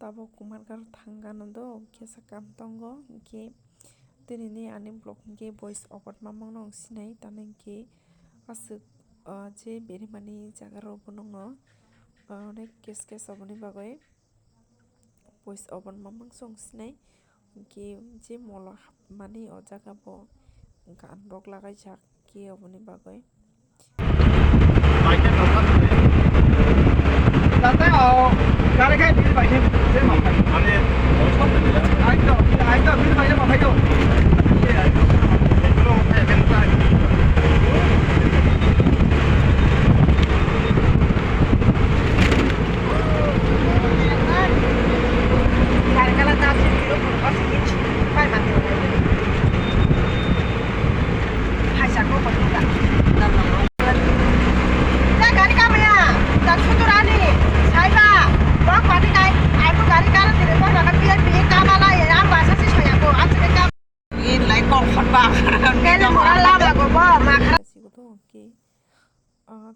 tabo kumarkar thangano do kesa kam tongo hingke dinini ani blog hingke voice over mamano sinai tano hingke asuk je berimani jaga rok bono onek kes oboni bagoi voice over mamang song sinai hingke je molo hapmani o jaga bo gan rok lagaijak ke oboni bagoi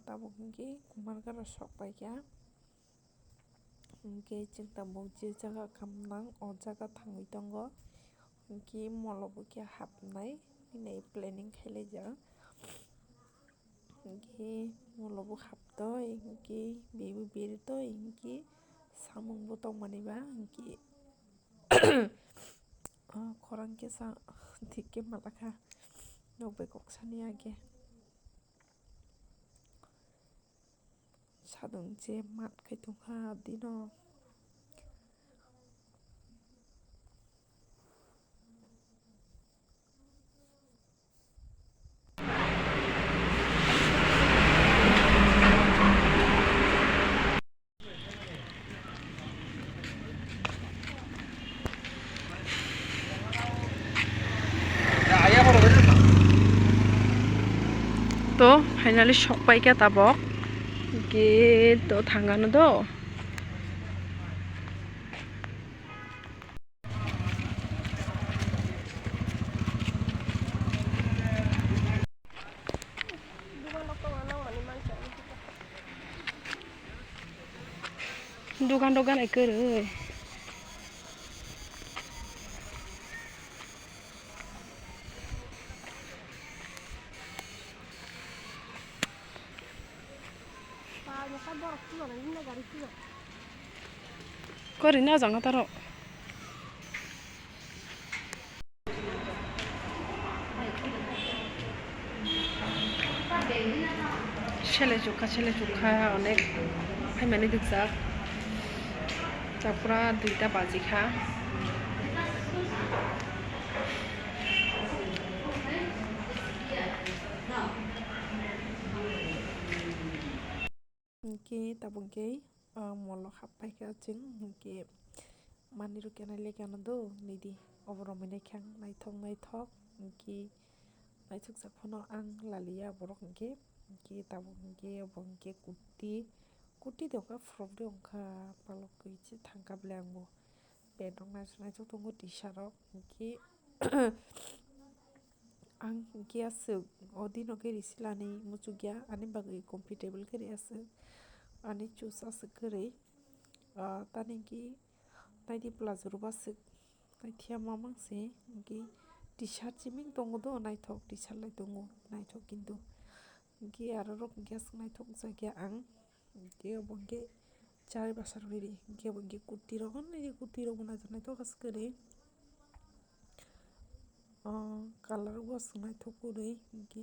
tabo hingke kumarkar sok paikha hingke chwng tamo je jaga kamnang o jaga thangoi tongo hingke molo bo ke hapnai hinui planning khailaijakh hingke molo bo haptoi hingke bebo beritoi hingke samung bo tongmani ba hingke khorang kesa thik ke malakha nog bai kok sani age sadung je mat khai tongkha dino to finally sok paikha tabok hingke to thangano do dukan ai koroi kori na jang taro sele chukha onek faimani dikjak pura 2টা বাজিখা hingke tabongke molo happaikha chwng hingke manui rok kenai lekano do nidi oborok naithang naithok hingke naithokjak phano ang lalia borok hingke tabo hingke obo hingke kurti de ongkha frok de ongkha balokoi se thangkha bele angbo pant rok naithok tongo tshirt rok hingke ang hingke asuk odino ke risilani muchukya ani bagui comfortable ke asuk ani choose asuk kwrui tani hingke naidi palazzo rok asuk naithia mamang se hingke tshirt chiming tongo do naithok tshirt lai tongo naithok kintu hingke aro rok hingke asuk naithokjakya ang hingke obo hingke chari basa rwri hingke obo hingke kurti rok bo naithok asuk kwrui colour bo asuk naithok kwrui hingke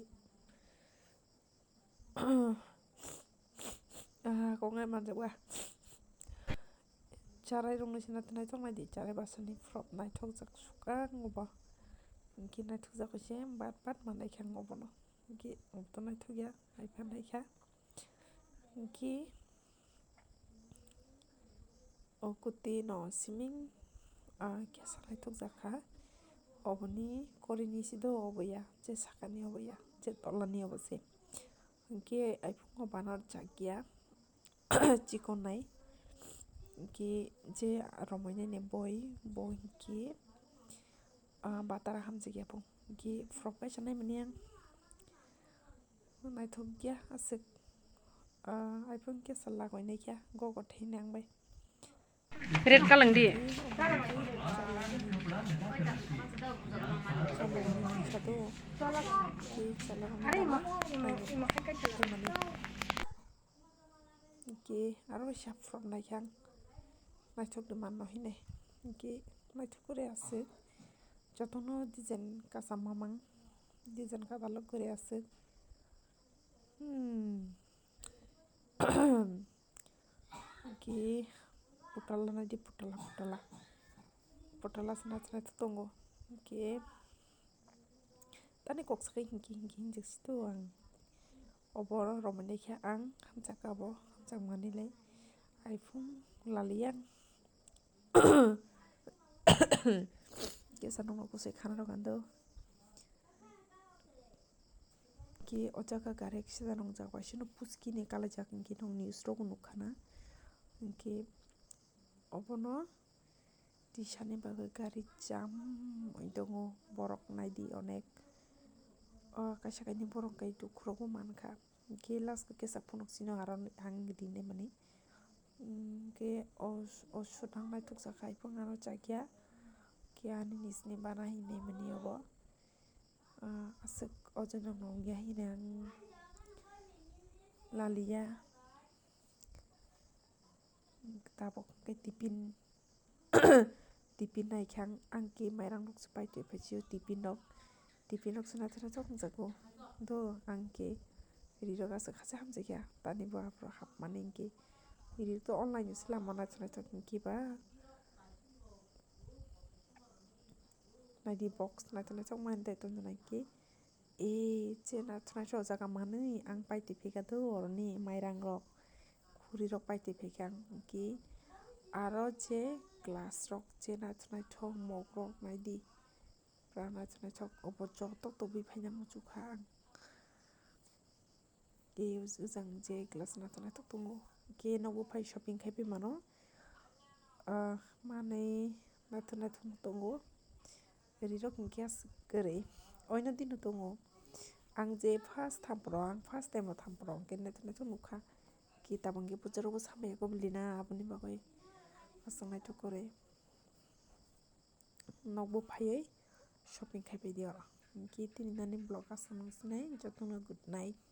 kongnai manjakba charai rok ni se naithok naidi charai basa ni frok naithokjak swkang obo hingke naithokjak kaise bat manaikha obono hingke oboto naithokya haifia naikha hingke o kurti no siming kesa naithokjakkha oboni korini sido obo ya je sakani obo ya je tolani obo se hingke iphungo banar jakya chikon nai hingke je romoinai ni boi bo hingke batara hamjakya bo hingke frok paisa naimani ang naithokya asuk iphung kesa lagoinaikha gogo thai nangbai. Red कालांदि आरो साफ्रमनायखां नायथ'दोंमान नहिने कि नायथ'फोरे आसो जतनो design कासा मामां design कादालो करे आसो कि पुटला नायदि पुटला सनाय दंगो कि tani kok sakai hingki jesitu ang obor romanekha ang hamjakabo hamjak manilai iphone laliang kesa nongno kusai khana rokando ki ojaga gare kisa nongjak waisino puski ni kalajak hingki nong news rogo nukkhana hingki obono tisani bagoi gari jam tongo borok naidi onek kaisa kaini borok kai dukhrogo mankha hingke last kesa phunuk sino aro hangdini mani hingke o sudang naithokjaka iphone aro chakya keani nisni bana hinui mani obo aswk o jaga nongya hine ang lalia tabuk ke tipin naikhang angke mairang rok se paitui paisio tipin rok se naithok wngjago do angke ree rok asuk haste hamjaikha tani bohrok rok hapmani hingke ree to online se lama naithok hingkeba naidi box naithok mani dai tonjona hingke je naithok o jaga manui ang paitui phaikha do oroni mairang rok khuri rok paitui phaikha hingke aro je glass rok je naithok mug rok naidi pura naithok obo joto tobui faina muchukha ang ujang je glass naithok tongo hingke nog buphai shopping kaipai mano manui naithok tongo ree rok hingke aswk kwrui oino dino tongo ang je first time o thamporo hingke naithok nukha ki tabuk hingke puja rok bo samaiya gobali na aboni bagoi asok naithok koroi nog buphaioi shopping kaipai de oro hingke tini nani vlog asam nung sanai jotono good night.